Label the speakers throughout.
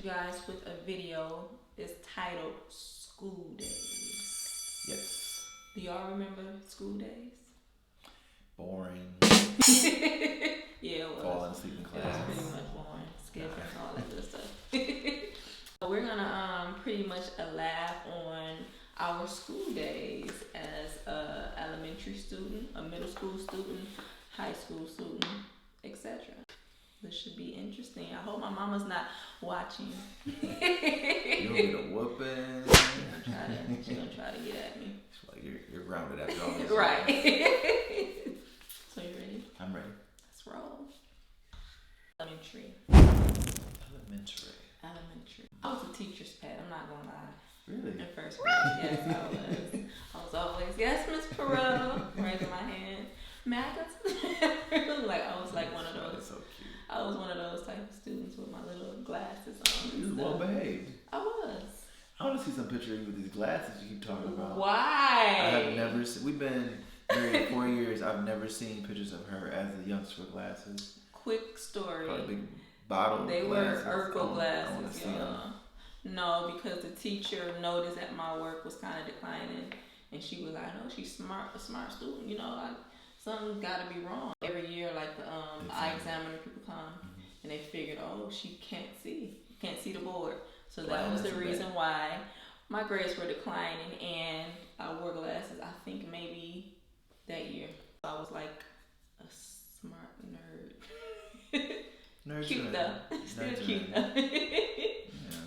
Speaker 1: you guys with a video. It's titled Skool Dayz.
Speaker 2: Yes.
Speaker 1: Do y'all remember Skool Dayz?
Speaker 2: Boring.
Speaker 1: Yeah, it was.
Speaker 2: Falling asleep in class.
Speaker 1: It was pretty much boring. Skipping and all that good stuff. We're gonna pretty much laugh on our school days as a elementary student, a middle school student, high school student, etc. This should be interesting. I hope my mama's not watching.
Speaker 2: You'll get a whooping.
Speaker 1: She's gonna try to get at me.
Speaker 2: She's like, you're grounded after all this.
Speaker 1: Right. So you ready?
Speaker 2: I'm ready.
Speaker 1: Let's roll. Elementary. I was a teacher's pet, I'm not gonna lie.
Speaker 2: Really?
Speaker 1: In first grade, yes, I was. I was always, yes, Miss Perot, raising my hand. Maggots. Like, I was like one of those.
Speaker 2: That's so cute.
Speaker 1: I was one of those type of students with my little glasses on.
Speaker 2: You was well behaved.
Speaker 1: I was.
Speaker 2: I want to see some picture of you with these glasses you keep talking about.
Speaker 1: Why?
Speaker 2: I have never seen, we've been married 4 years. I've never seen pictures of her as a youngster with glasses.
Speaker 1: Quick story.
Speaker 2: Probably big bottle
Speaker 1: They
Speaker 2: glasses.
Speaker 1: were Urkel
Speaker 2: I wanna
Speaker 1: glasses,
Speaker 2: see them.
Speaker 1: No, because the teacher noticed that my work was kind of declining, and she was like, "No, she's smart, a smart student. You know, something's got to be wrong." Every year, like the eye examiner people come, and they figured, "Oh, she can't see the board." So that was the reason why my grades were declining, and I wore glasses. I think maybe that year I was like a smart nerd. Cute though. Still cute though.
Speaker 2: Yeah.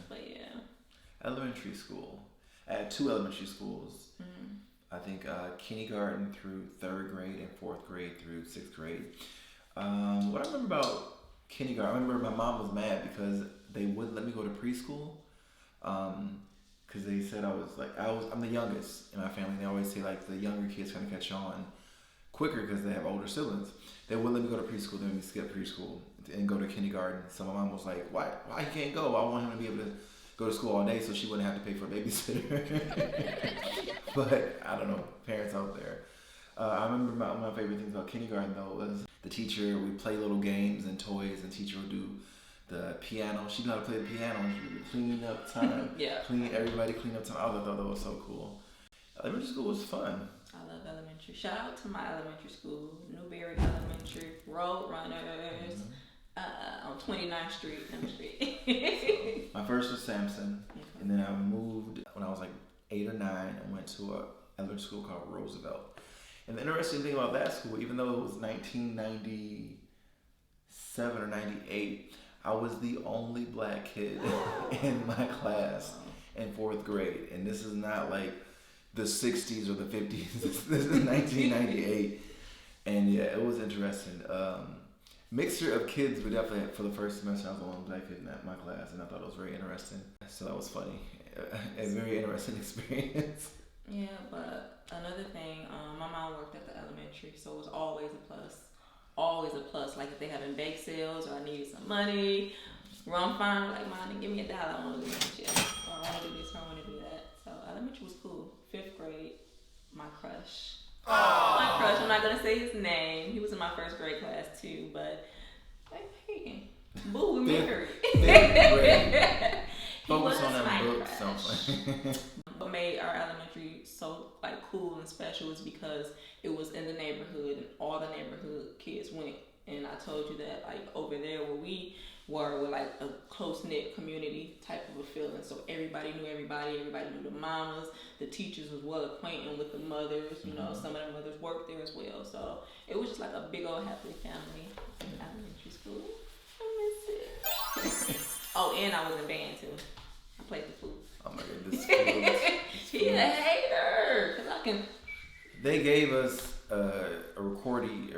Speaker 1: But yeah.
Speaker 2: Elementary school. I had 2 elementary schools. I think kindergarten through 3rd grade and 4th grade through 6th grade. What I remember about kindergarten, I remember my mom was mad because they wouldn't let me go to preschool. Because they said I'm the youngest in my family. They always say like the younger kids kind of catch on quicker because they have older siblings. They wouldn't let me go to preschool. They let me skip preschool and go to kindergarten. So my mom was like, why he can't go? I want him to be able to go to school all day so she wouldn't have to pay for a babysitter. But I don't know, parents out there. I remember my favorite things about kindergarten though was the teacher, we play little games and toys, and teacher would do the piano. She knew how to play the piano, and she would clean up time.
Speaker 1: Yeah.
Speaker 2: Everybody clean up time. I thought that was so cool. Elementary school was fun.
Speaker 1: I love elementary. Shout out to my elementary school, Newberry Elementary, Road Runners, on 29th Street, M Street.
Speaker 2: My first was Sampson, and then I moved when I was like 8 or 9 and went to a elementary school called Roosevelt. And the interesting thing about that school, even though it was 1997 or 98, I was the only black kid in my class in 4th grade. And this is not like the 60s or the 50s. This is 1998. And yeah, it was interesting. Mixture of kids, but definitely for the first semester I was the only black kid in my class, and I thought it was very interesting. So that was funny. A very interesting experience.
Speaker 1: Yeah, but another thing, my mom worked at the elementary, so it was always a plus. Always a plus. Like if they having bake sales or I needed some money, run fine, like, Mom, give me $1. I want to do this shit. Or I want to do this, or I want to do that. So elementary was cool. 5th grade, my crush. My crush, I'm not going to say his name. He was in my 1st grade class too, but hey, boo, we married.
Speaker 2: Focus on that book, something.
Speaker 1: What made our elementary so like cool and special is because it was in the neighborhood and all the neighborhood kids went. And I told you that like over there where we were like a close-knit community type of a feeling. So everybody knew everybody knew the mamas, the teachers was well acquainted with the mothers, you know, some of the mothers worked there as well. So it was just like a big old happy family in elementary school. I miss it. Oh, and I was in band too. I played the flute.
Speaker 2: Oh my goodness.
Speaker 1: He's a hater. Cause I can.
Speaker 2: They gave us a recording. I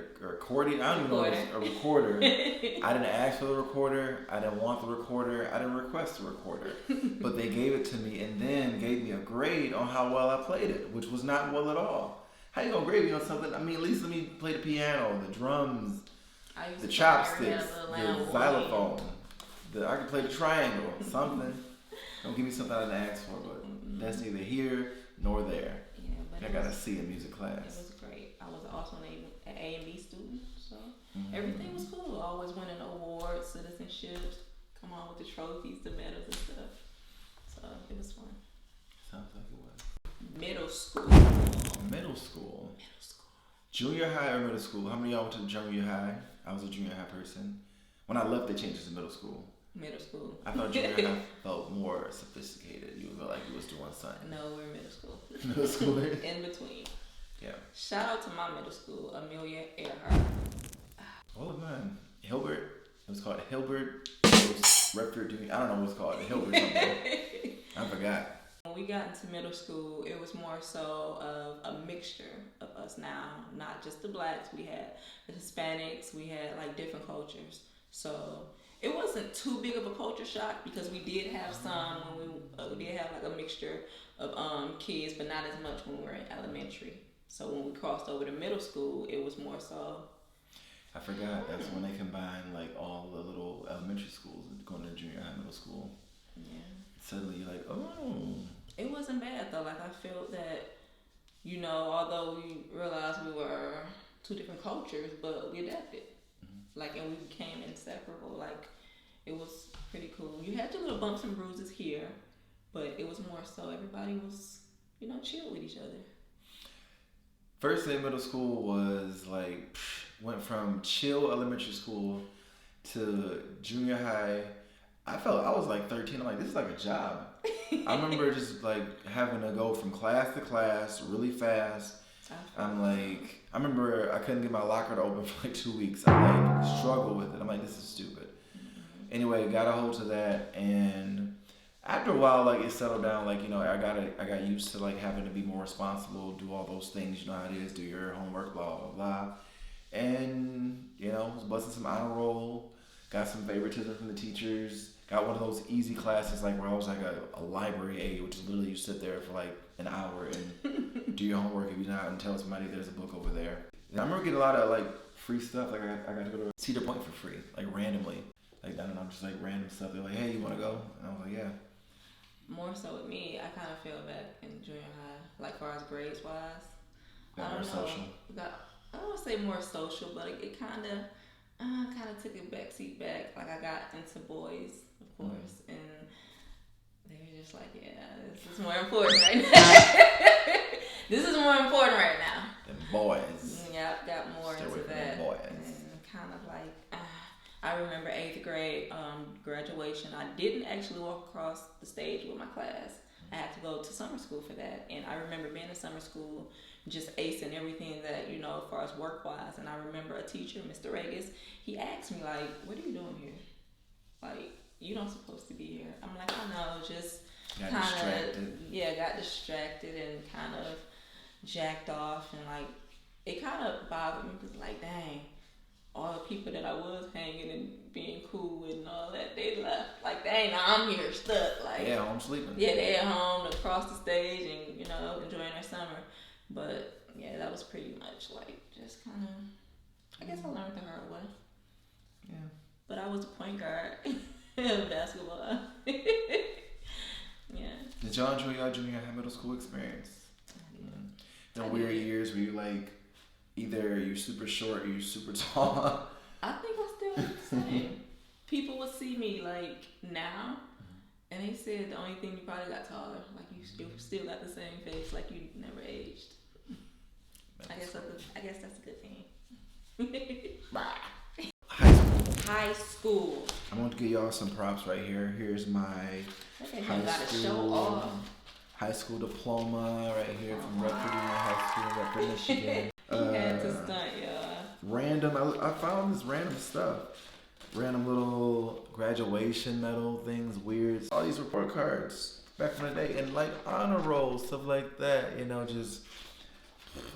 Speaker 2: don't even know if it's a recorder. I didn't ask for the recorder. I didn't want the recorder. I didn't request the recorder. But they gave it to me and then gave me a grade on how well I played it, which was not well at all. How you gonna grade me on something? I mean, at least let me play the piano, the drums, the chopsticks, the xylophone. I could play the triangle, something. Don't give me something I didn't ask for, but that's neither here nor there.
Speaker 1: Yeah, but
Speaker 2: I got a C in music class.
Speaker 1: It was great. I was also an A and B student, so everything was cool. Always winning awards, citizenships. come on with the trophies, the medals and stuff. So it was fun.
Speaker 2: Sounds like it was.
Speaker 1: Middle school.
Speaker 2: Middle school. Junior high or middle school? How many of y'all went to junior high? I was a junior high person. When I left, they changed it to middle school.
Speaker 1: Middle school.
Speaker 2: I thought junior high felt more sophisticated. You felt like you was doing something.
Speaker 1: No, we're middle school.
Speaker 2: Middle school?
Speaker 1: In between.
Speaker 2: Yeah.
Speaker 1: Shout out to my middle school, Amelia Earhart.
Speaker 2: Oh man, Hilbert. It was called Hilbert. It was Redford. I don't know what it's called. Hilbert something. I forgot.
Speaker 1: When we got into middle school, it was more so of a mixture of us now, not just the blacks. We had the Hispanics. We had like different cultures. So it wasn't too big of a culture shock because we did have some when we did have like a mixture of kids, but not as much when we were in elementary. So when we crossed over to middle school, it was more so.
Speaker 2: I forgot. That's when they combined like all the little elementary schools going to junior high, middle school.
Speaker 1: Yeah.
Speaker 2: Suddenly you're like, oh.
Speaker 1: It wasn't bad though. Like I felt that, you know, although we realized we were two different cultures, but we adapted. Mm-hmm. Like, and we became inseparable. Like, it was pretty cool. You had your little bumps and bruises here, but it was more so everybody was, you know, chill with each other.
Speaker 2: First day of middle school was like, went from chill elementary school to junior high. I was like 13. I'm like, this is like a job. I remember just like having to go from class to class really fast. I'm like, I remember I couldn't get my locker to open for like 2 weeks. I like struggled with it. I'm like, this is stupid. Mm-hmm. Anyway, got a hold to that, and after a while, like it settled down. Like, you know, I got used to like having to be more responsible, do all those things. You know how it is, do your homework, blah blah blah. And you know, was busting some honor roll. Got some favoritism from the teachers. Got one of those easy classes like where I was like a library aide, which is literally you sit there for like an hour and do your homework if you're not and tell somebody there's a book over there. And I remember getting a lot of like free stuff. Like I got to go to Cedar Point for free, like randomly. Like I don't know, just like random stuff. They're like, hey, you want to go? And I was like, yeah.
Speaker 1: More so with me, I kind of feel back in junior high, like far as grades wise.
Speaker 2: Got more social.
Speaker 1: I don't want to say more social, but it kind of took a backseat back. Like I got into boys, of course, and they were just like, yeah, this is more important right now. This is more important right now.
Speaker 2: Them boys.
Speaker 1: Yeah, got more
Speaker 2: Stay
Speaker 1: into that.
Speaker 2: Boys.
Speaker 1: And kind of like, I remember 8th grade graduation. I didn't actually walk across the stage with my class. I had to go to summer school for that. And I remember being in summer school, just acing everything that, you know, as far as work-wise. And I remember a teacher, Mr. Regis, he asked me, like, what are you doing here? Like, you don't supposed to be here. I'm like, I know, just kind of, got distracted and kind of jacked off. And, like, it kind of bothered me because, like, dang, all the people that I was hanging and being cool with and all that, they left. Like, dang, now I'm here stuck. Like,
Speaker 2: yeah, home sleeping.
Speaker 1: Yeah, they at home across the stage and, you know, enjoying their summer. But, yeah, that was pretty much, like, just kind of, I guess I learned the hard way.
Speaker 2: Yeah.
Speaker 1: But I was a point guard in basketball. Yeah.
Speaker 2: Did y'all enjoy y'all junior high middle school experience? The weird years where you like, either you're super short or you're super tall.
Speaker 1: I think I still look the same. People would see me like now, and they said the only thing you probably got taller. Like you still got the same face, like you never aged. I guess that's a good thing. High school.
Speaker 2: I'm going to give y'all some props right here. Here's my high school diploma right here from Redford High School, Redford, Michigan.
Speaker 1: He had to stunt, y'all.
Speaker 2: Random. I found this random stuff. Random little graduation medal things, weird. All these report cards back in the day, and like honor rolls, stuff like that. You know, just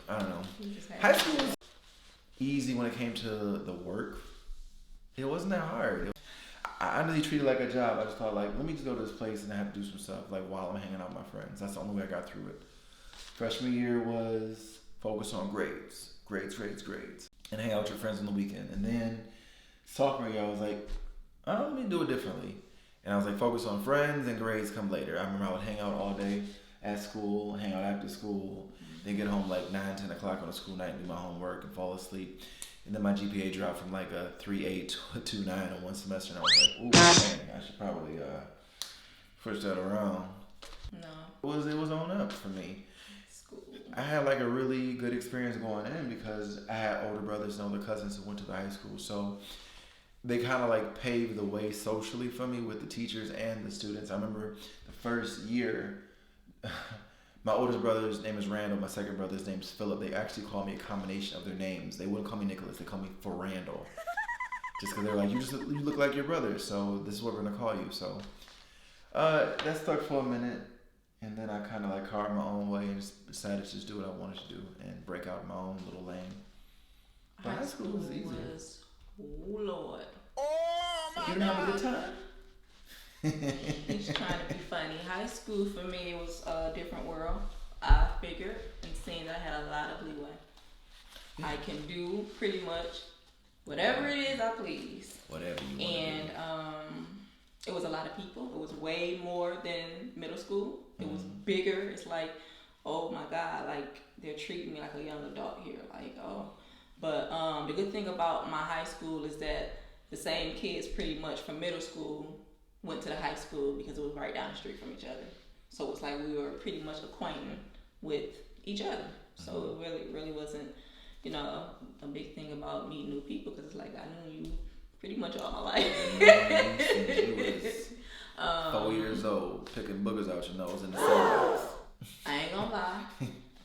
Speaker 2: I don't know. High school was easy when it came to the work. It wasn't that hard. I really treated it like a job. I just thought like, let me just go to this place and I have to do some stuff like while I'm hanging out with my friends. That's the only way I got through it. Freshman year was focus on grades, and hang out with your friends on the weekend. And then sophomore year, I was like, oh, let me do it differently. And I was like, focus on friends and grades come later. I remember I would hang out all day at school, hang out after school, then get home like 9, 10 o'clock on a school night and do my homework and fall asleep. And then my GPA dropped from like a 3.8 to a 2.9 in one semester, and I was like, ooh, dang, I should probably push that around.
Speaker 1: No.
Speaker 2: It was on up for me.
Speaker 1: School.
Speaker 2: I had like a really good experience going in because I had older brothers and older cousins who went to the high school, so they kind of like paved the way socially for me with the teachers and the students. I remember the first year, my oldest brother's name is Randall, my second brother's name is Philip. They actually call me a combination of their names. They wouldn't call me Nicholas, they call me for Randall. Just because they're like, you look like your brother, so this is what we're gonna call you. So that stuck for a minute, and then I kind of like carved my own way and just decided to just do what I wanted to do and break out my own little lane. But high school was easy.
Speaker 1: Oh Lord.
Speaker 2: Oh my God. You didn't have a good time?
Speaker 1: He's trying to be funny. High school for me was a different world. I figured and seen that I had a lot of leeway. Yeah. I can do pretty much whatever it is I please.
Speaker 2: Whatever you want.
Speaker 1: And it was a lot of people. It was way more than middle school. It was bigger. It's like, oh my God, like they're treating me like a young adult here. Like, oh. But the good thing about my high school is that the same kids pretty much from middle school went to the high school because it was right down the street from each other. So it's like we were pretty much acquainted with each other. So it really wasn't, a big thing about meeting new people because it's like I knew you pretty much all my life.
Speaker 2: You was 4 years old, picking boogers out your nose in the sandbox.
Speaker 1: I ain't gonna lie.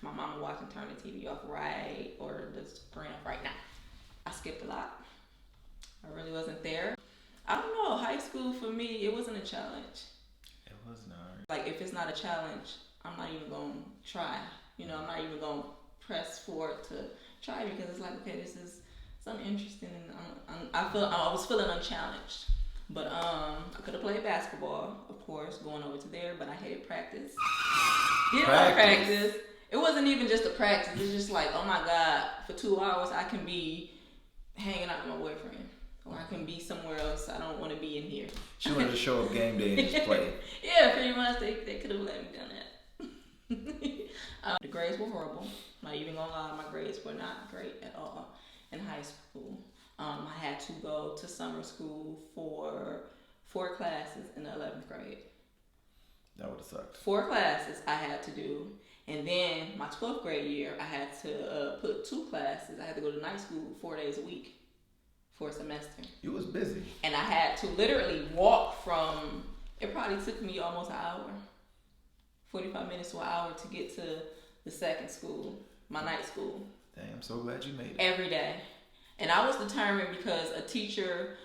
Speaker 1: My mama watching turn the TV off right or the screen off right now. I skipped a lot. I really wasn't there. I don't know. High school for me, it wasn't a challenge.
Speaker 2: It was not.
Speaker 1: Like if it's not a challenge, I'm not even gonna try. I'm not even gonna press forward to try because it's like, okay, this is something interesting, and I was feeling unchallenged. But I could have played basketball, of course, going over to there, but I hated practice. Didn't like practice. It wasn't even just a practice. It's just like, oh my God, for 2 hours I can be hanging out with my boyfriend. Or I can be somewhere else. I don't want to be in here.
Speaker 2: She wanted to show up game day and just play.
Speaker 1: Yeah, pretty much. They could have let me done that. The grades were horrible. Not even gonna lie, my grades were not great at all in high school. I had to go to summer school for 4 classes in the 11th grade.
Speaker 2: That would have sucked. 4
Speaker 1: classes I had to do. And then my 12th grade year, I had to put 2 classes. I had to go to night school 4 days a week for a semester.
Speaker 2: You was busy.
Speaker 1: And I had to literally walk from, it probably took me almost an hour, 45 minutes to an hour to get to the second school, my night school.
Speaker 2: Dang, I'm so glad you made it.
Speaker 1: Every day. And I was determined because a teacher,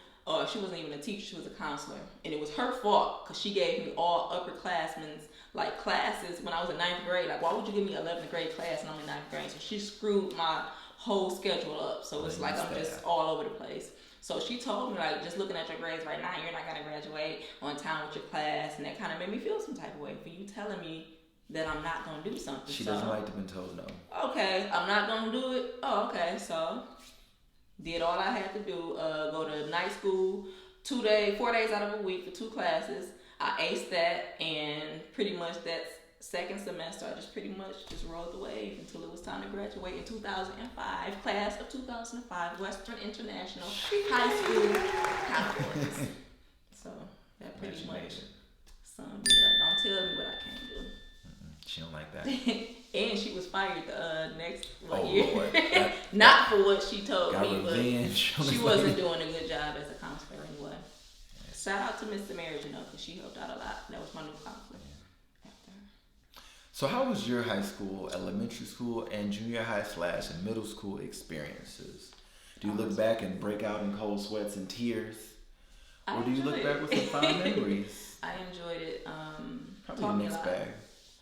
Speaker 1: she wasn't even a teacher, she was a counselor. And it was her fault because she gave me all upperclassmen's like classes when I was in 9th grade. Like, why would you give me 11th grade class and I'm in 9th grade? So she screwed my whole schedule up. So it's like I'm just all over the place. So she told me, like, just looking at your grades right now, you're not going to graduate on time with your class. And that kind of made me feel some type of way for you telling me that I'm not going to do something.
Speaker 2: She doesn't like to be told no.
Speaker 1: Okay, I'm not going to do it. Oh, okay. So did all I had to do, go to night school 4 days out of a week for 2 classes. I aced that, and pretty much that second semester, I just pretty much just rode the wave until it was time to graduate in 2005, class of 2005, Western International High School Conference. So that pretty much summed me up. Don't tell me what I can't do.
Speaker 2: She don't like that.
Speaker 1: And she was fired the next year.
Speaker 2: Lord.
Speaker 1: Not for what she told me,
Speaker 2: revenge.
Speaker 1: But she wasn't doing a good job as a counselor anyway. Shout out to Mr. Marriage, because she helped out a lot. That was my new counselor.
Speaker 2: So how was your high school, elementary school, and junior high / and middle school experiences? Do you look back and break out in cold sweats and tears? Or do you look back with some fond memories?
Speaker 1: I enjoyed it.
Speaker 2: Probably a mixed bag.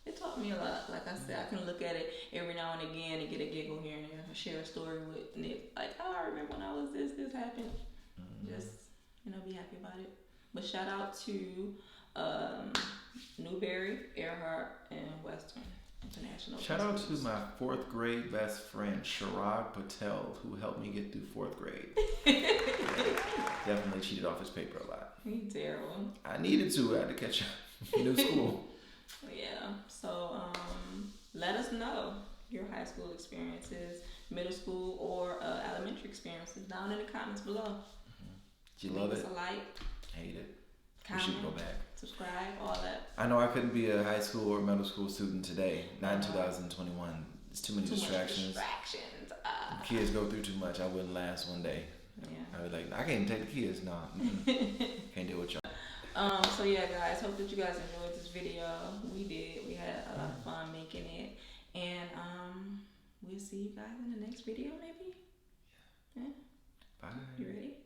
Speaker 1: It taught me a lot. Like I said, I can look at it every now and again and get a giggle here and there. Share a story with Nick. Like, oh, I remember when I was this happened. Just, be happy about it. But shout out to Newberry, Earhart, and Western International.
Speaker 2: Shout out to my 4th grade best friend, Sharad Patel, who helped me get through 4th grade. Definitely cheated off his paper a lot.
Speaker 1: He's terrible.
Speaker 2: I needed to. I had to catch up. New school.
Speaker 1: Yeah. So let us know your high school experiences, middle school, or elementary experiences down in the comments below.
Speaker 2: Did you love it?
Speaker 1: A like.
Speaker 2: Hate it.
Speaker 1: Comment,
Speaker 2: we should go back.
Speaker 1: Subscribe, all that.
Speaker 2: I know I couldn't be a high school or middle school student today. Not in 2021. It's too many distractions. Kids go through too much. I wouldn't last one day.
Speaker 1: Yeah.
Speaker 2: I was like, I can't even take the kids. No. Can't deal with y'all.
Speaker 1: So yeah, guys, hope that you guys enjoyed this video. We did. We had a lot of fun making it. And we'll see you guys in the next video, maybe. Yeah.
Speaker 2: Bye.
Speaker 1: You ready?